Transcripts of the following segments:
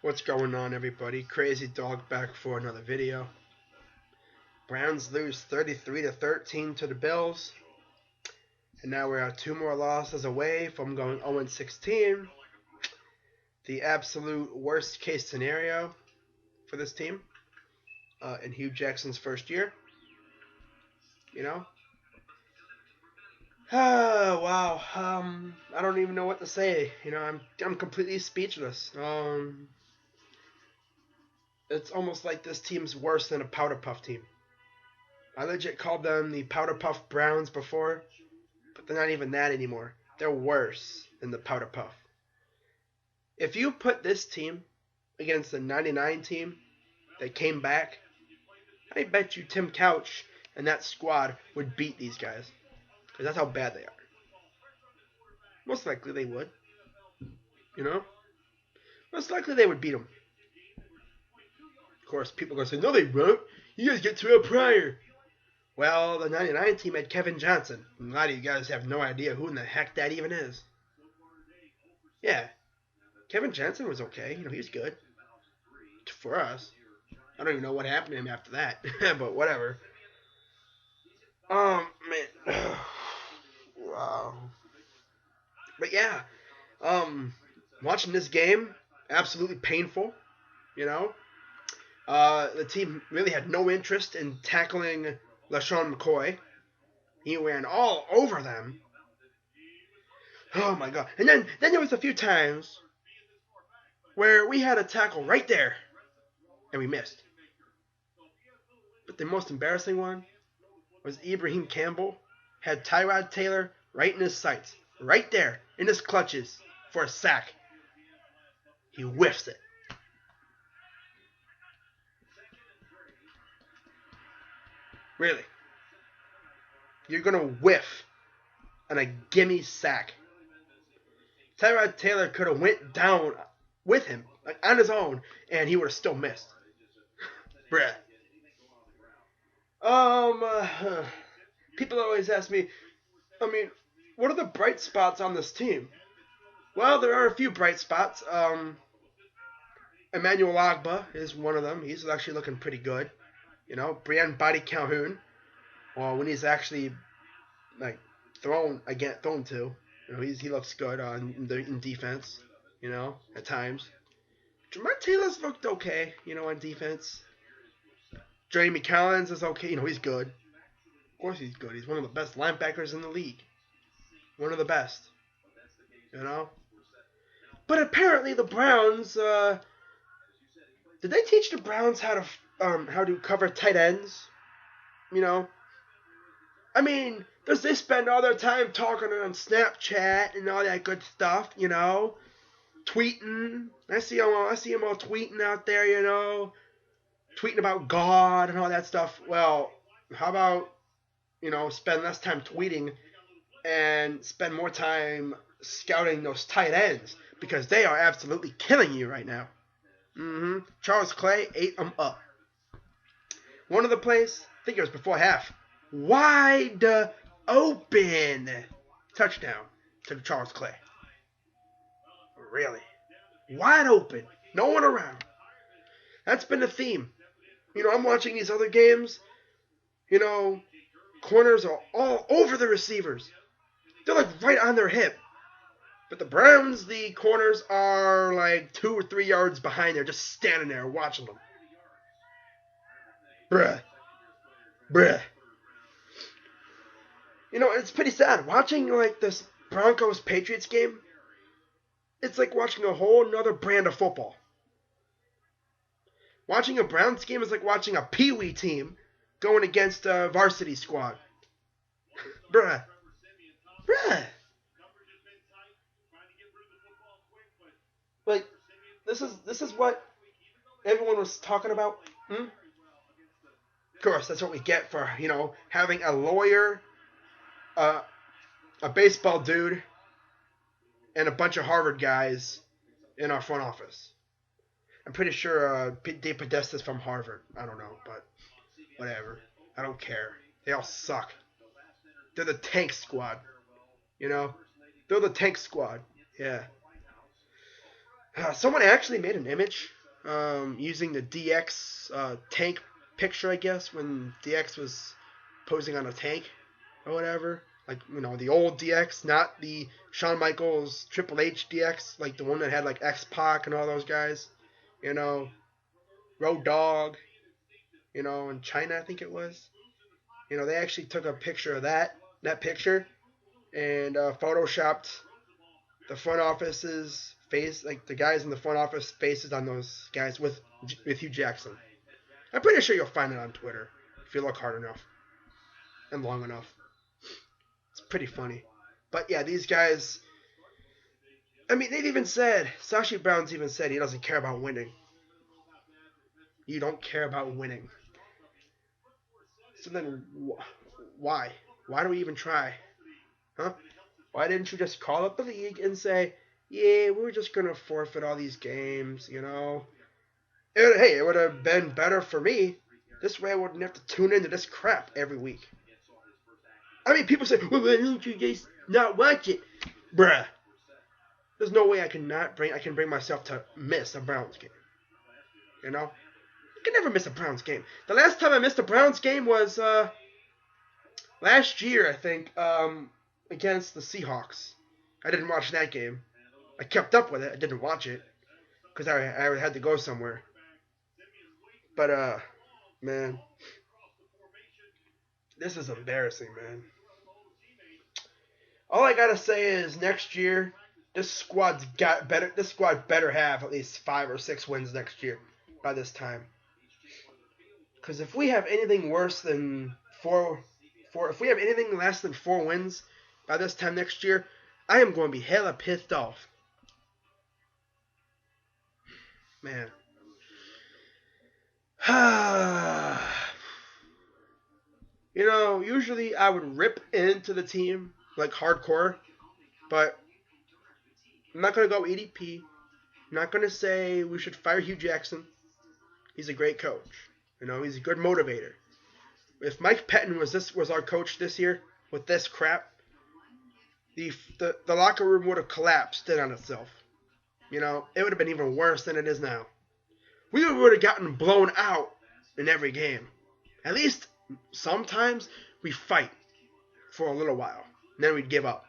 What's going on, everybody? Crazy Dog back for another video. Browns lose 33-13 to the Bills, and now we're 2 more losses away from going 0-16. The absolute worst case scenario for this team in Hugh Jackson's first year. You know. Wow. I don't even know what to say. I'm completely speechless. It's almost like this team's worse than a Powder Puff team. I legit called them the Powder Puff Browns before, but they're not even that anymore. They're worse than the Powder Puff. If you put this team against the 99 team that came back, I bet you Tim Couch and that squad would beat these guys. Because that's how bad they are. Most likely they would. You know? Most likely they would beat them. Of course, people are going to say, no, they won't. You guys get Terrell Pryor. Well, the 99 team had Kevin Johnson. A lot of you guys have no idea who in the heck that even is. Yeah. Kevin Johnson was okay. He was good. For us. I don't even know what happened to him after that. But whatever. Man. Wow. But yeah. Watching this game, absolutely painful. The team really had no interest in tackling LaShawn McCoy. He ran all over them. Oh my god. And then there was a few times where we had a tackle right there and we missed. But the most embarrassing one was Ibrahim Campbell had Tyrod Taylor right in his sights, right there in his clutches for a sack. He whiffs it. Really? You're going to whiff on a gimme sack. Tyrod Taylor could have went down with him, like on his own, and he would have still missed. Bruh. People always ask me, what are the bright spots on this team? Well, there are a few bright spots. Emmanuel Ogbah is one of them. He's actually looking pretty good. Brian Body Calhoun. Well, when he's actually thrown to, he looks good in defense. At times. Jamar Taylor's looked okay. On defense. Jeremy Collins is okay. He's good. Of course he's good. He's one of the best linebackers in the league. One of the best. But apparently the Browns, did they teach the Browns how to cover tight ends? Does they spend all their time talking on Snapchat and all that good stuff, tweeting? I see them all tweeting out there, tweeting about God and all that stuff. Well, how about, spend less time tweeting and spend more time scouting those tight ends, because they are absolutely killing you right now. Charles Clay ate them up. One of the plays, I think it was before half, wide open touchdown to Charles Clay. Really? Wide open. No one around. That's been the theme. I'm watching these other games. Corners are all over the receivers. They're like right on their hip. But the Browns, the corners are like 2 or 3 yards behind there, just standing there watching them. Bruh. It's pretty sad. Watching this Broncos-Patriots game, it's like watching a whole nother brand of football. Watching a Browns game is like watching a Pee-wee team going against a varsity squad. Bruh. Like, this is what everyone was talking about. Of course, that's what we get for, having a lawyer, a baseball dude, and a bunch of Harvard guys in our front office. I'm pretty sure Dave Podesta's from Harvard. I don't know, but whatever. I don't care. They all suck. They're the tank squad. They're the tank squad. Yeah. Someone actually made an image using the DX tank picture, I guess, when DX was posing on a tank or whatever. Like, the old DX, not the Shawn Michaels Triple H DX, like the one that had like X-Pac and all those guys. You know, Road Dogg, in China, I think it was. They actually took a picture of that picture, and photoshopped the front office's face, like the guys in the front office faces on those guys with Hugh Jackson. I'm pretty sure you'll find it on Twitter if you look hard enough and long enough. It's pretty funny. But yeah, these guys. I mean, they've even said, Sashi Brown's even said he doesn't care about winning. You don't care about winning. So then, why? Why do we even try? Huh? Why didn't you just call up the league and say, yeah, we're just going to forfeit all these games, It would have been better for me. This way I wouldn't have to tune into this crap every week. I mean, people say, well, why don't you just not watch it? Bruh. There's no way I can bring myself to miss a Browns game. I can never miss a Browns game. The last time I missed a Browns game was last year, I think, against the Seahawks. I didn't watch that game. I kept up with it. I didn't watch it because I had to go somewhere. But man, this is embarrassing, man. All I gotta say is next year, this squad better have at least 5 or 6 wins next year by this time. Because if we have anything worse than if we have anything less than 4 wins by this time next year, I am going to be hella pissed off. Man. Usually I would rip into the team like hardcore, but I'm not going to go EDP. I'm not going to say we should fire Hugh Jackson. He's a great coach. He's a good motivator. If Mike Pettin was our coach this year with this crap, the locker room would have collapsed in on itself. It would have been even worse than it is now. We would have gotten blown out in every game. At least sometimes we fight for a little while, and then we'd give up.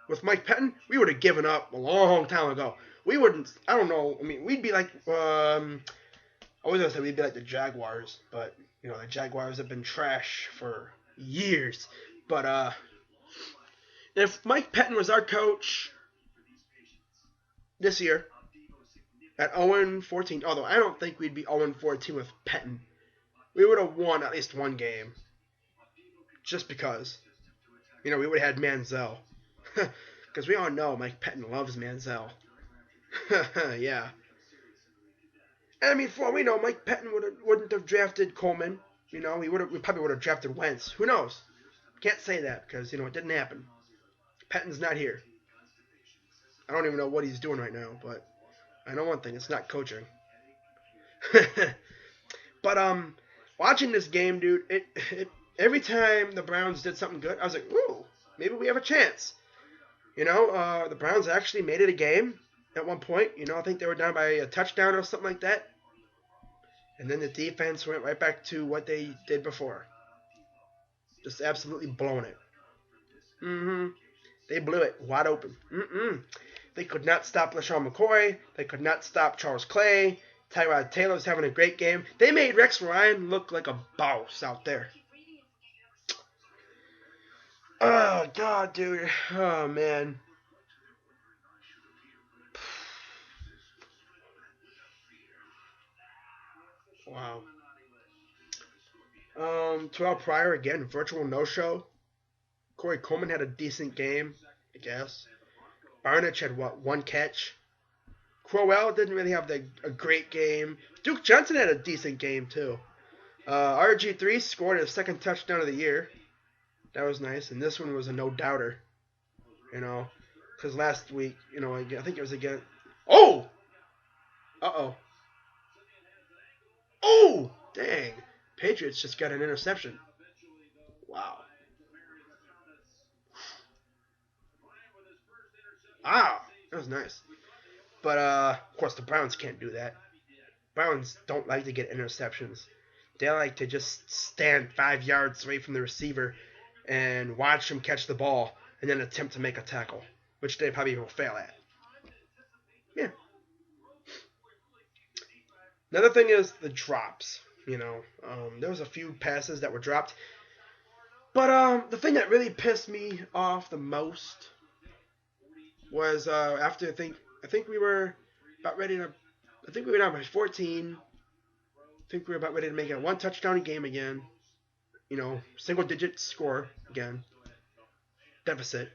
With Mike Pettin, we would have given up a long time ago. We wouldn't. I don't know. I mean, we'd be like. I was gonna say we'd be like the Jaguars, but the Jaguars have been trash for years. But if Mike Pettin was our coach this year at 0-14, although I don't think we'd be 0-14 with Pettin, we would have won at least one game. Just because, we would have had Manziel, because we all know Mike Pettin loves Manziel. Yeah. I mean, for all we know, Mike Pettin wouldn't have drafted Coleman. We probably would have drafted Wentz. Who knows? Can't say that because it didn't happen. Pettin's not here. I don't even know what he's doing right now, but I know one thing: it's not coaching. But watching this game, dude, it every time the Browns did something good, I was like, ooh, maybe we have a chance. The Browns actually made it a game at one point. I think they were down by a touchdown or something like that. And then the defense went right back to what they did before. Just absolutely blowing it. They blew it wide open. They could not stop LaShawn McCoy. They could not stop Charles Clay. Tyrod Taylor's having a great game. They made Rex Ryan look like a boss out there. Oh, God, dude. Oh, man. Wow. Terrell Pryor, again, virtual no-show. Corey Coleman had a decent game, I guess. Barnidge had, one catch. Crowell didn't really have a great game. Duke Johnson had a decent game, too. RG3 scored his second touchdown of the year. That was nice. And this one was a no-doubter. Because last week, I think it was again. Oh! Uh-oh. Oh! Dang. Patriots just got an interception. Wow. Wow. That was nice. But of course, the Browns can't do that. Browns don't like to get interceptions. They like to just stand 5 yards away from the receiver and watch him catch the ball and then attempt to make a tackle, which they probably will fail at. Yeah. Another thing is the drops. There was a few passes that were dropped, but the thing that really pissed me off the most was after I think we were about ready to. I think we were down by 14. I think we were about ready to make a one touchdown game again. Single digit score again. Deficit.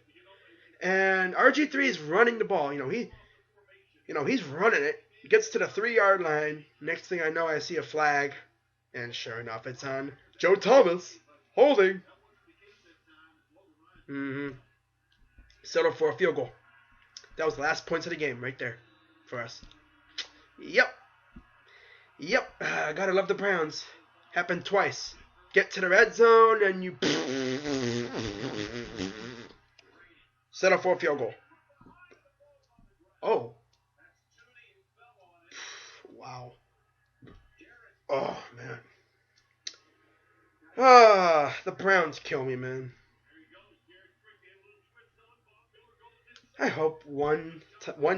And RG3 is running the ball. He's running it. Gets to the 3-yard line. Next thing I know, I see a flag. And sure enough, it's on Joe Thomas. Holding. Settled for a field goal. That was the last points of the game right there for us. Yep. Gotta love the Browns. Happened twice. Get to the red zone and you settle for a field goal. Oh. Wow. Oh, man. The Browns kill me, man. I hope one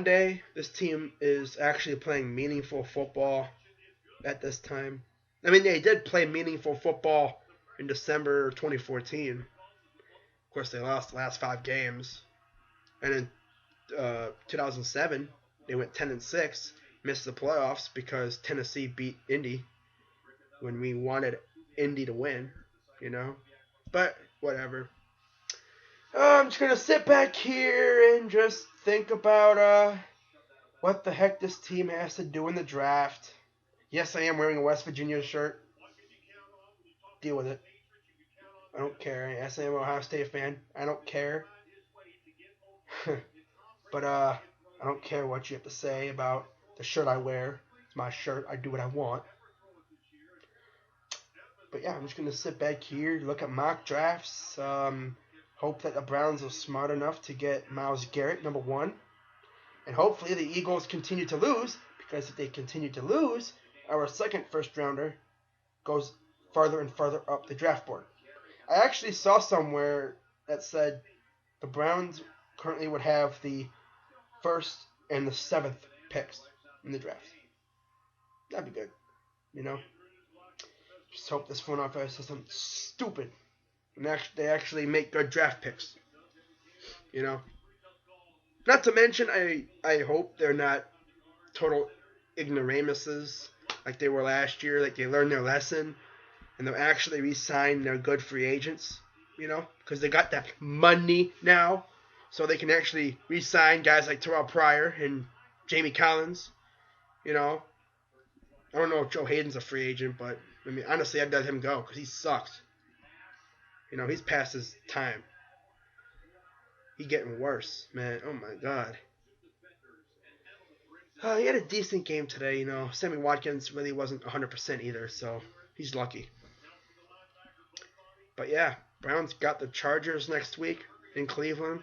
day this team is actually playing meaningful football at this time. I mean, they did play meaningful football in December 2014. Of course, they lost the last 5 games. And in 2007, they went 10-6, missed the playoffs because Tennessee beat Indy when we wanted Indy to win, But whatever. I'm just going to sit back here and just think about what the heck this team has to do in the draft. Yes, I am wearing a West Virginia shirt. Deal with it. I don't care. Yes, I am an Ohio State fan. I don't care. But I don't care what you have to say about the shirt I wear. It's my shirt. I do what I want. But yeah, I'm just going to sit back here, look at mock drafts. Hope that the Browns are smart enough to get Myles Garrett, number 1. And hopefully the Eagles continue to lose, because if they continue to lose, our second first-rounder goes farther and farther up the draft board. I actually saw somewhere that said the Browns currently would have the 1st and the 7th picks in the draft. That'd be good, Just hope this front office isn't stupid. And they actually make good draft picks. Not to mention, I hope they're not total ignoramuses like they were last year. Like they learned their lesson and they'll actually re-sign their good free agents. Because they got that money now. So they can actually re-sign guys like Terrell Pryor and Jamie Collins. I don't know if Joe Hayden's a free agent, but I mean, honestly, I'd let him go because he sucks. He's past his time. He's getting worse, man. Oh, my God. He had a decent game today, Sammy Watkins really wasn't 100% either, so he's lucky. But, yeah, Browns got the Chargers next week in Cleveland,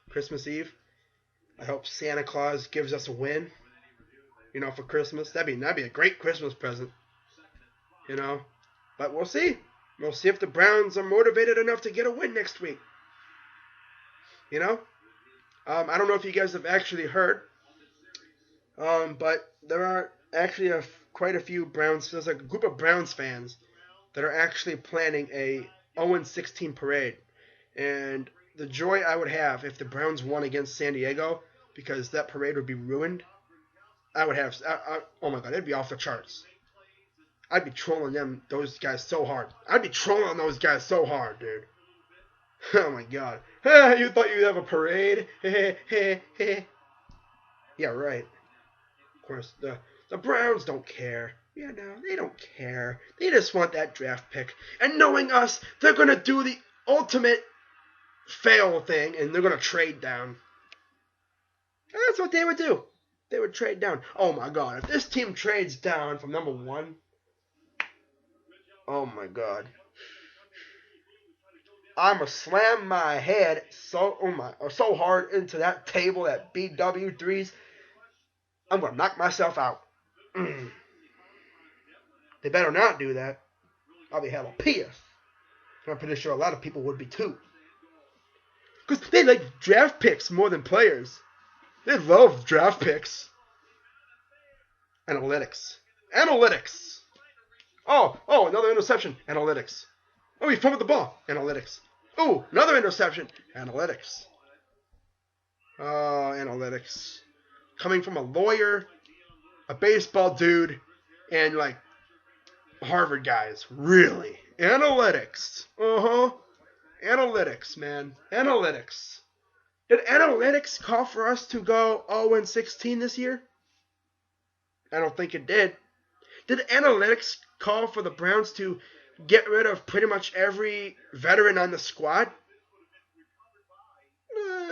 Christmas Eve. I hope Santa Claus gives us a win, for Christmas. That'd be a great Christmas present, But we'll see. We'll see if the Browns are motivated enough to get a win next week. I don't know if you guys have actually heard, but there are actually quite a few Browns. There's a group of Browns fans that are actually planning a 0-16 parade. And the joy I would have if the Browns won against San Diego, because that parade would be ruined, oh my God, it'd be off the charts. I'd be trolling those guys so hard. Dude. Oh my God. You thought you'd have a parade? Yeah, right. Of course, the Browns don't care. Yeah, no, they don't care. They just want that draft pick. And knowing us, they're going to do the ultimate fail thing, and they're going to trade down. And that's what they would do. They would trade down. Oh my God, if this team trades down from number 1, oh my God. I'ma slam my head so hard into that table, that BW3s. I'm going to knock myself out. They better not do that. I'll be hella pissed. I'm pretty sure a lot of people would be too. Because they like draft picks more than players. They love draft picks. Analytics. Analytics. Oh, another interception. Analytics. Oh, he fumbled the ball. Analytics. Oh, another interception. Analytics. Oh, analytics. Coming from a lawyer, a baseball dude, and like Harvard guys. Really? Analytics. Uh-huh. Analytics, man. Analytics. Did analytics call for us to go 0-16 this year? I don't think it did. Did analytics call for the Browns to get rid of pretty much every veteran on the squad?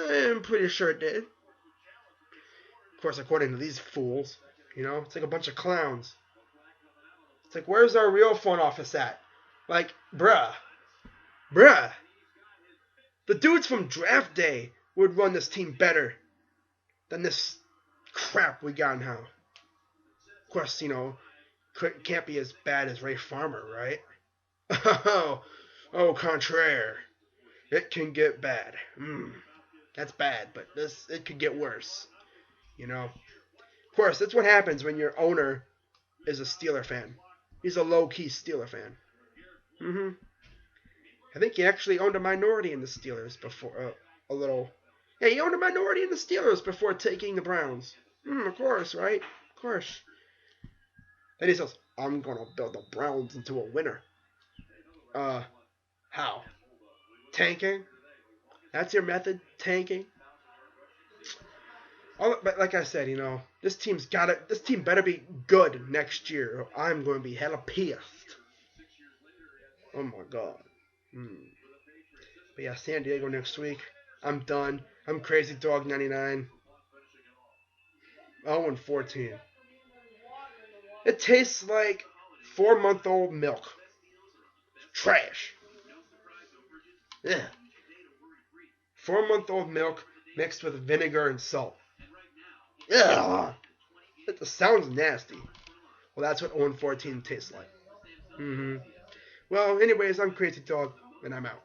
I'm pretty sure it did. Of course, according to these fools. You know, it's like a bunch of clowns. It's like, where's our real front office at? Like, bruh. The dudes from draft day would run this team better than this crap we got now. Of course, you know, can't be as bad as Ray Farmer, right? Oh, contraire. It can get bad. That's bad, but it could get worse. You know? Of course, that's what happens when your owner is a Steeler fan. He's a low-key Steeler fan. I think he actually owned a minority in the Steelers before, Yeah, he owned a minority in the Steelers before taking the Browns. Of course, right? Of course. Then he says, I'm going to build the Browns into a winner. How? Tanking? That's your method? Tanking? But like I said, you know, this team better be good next year, or I'm going to be hella pissed. Oh my God. But yeah, San Diego next week. I'm done. I'm Crazy Dog 99. 0-14. It tastes like 4-month-old milk. Trash. Yeah. 4-month-old milk mixed with vinegar and salt. Yeah. It sounds nasty. Well, that's what 0-14 tastes like. Well, anyways, I'm Crazy Dog, and I'm out.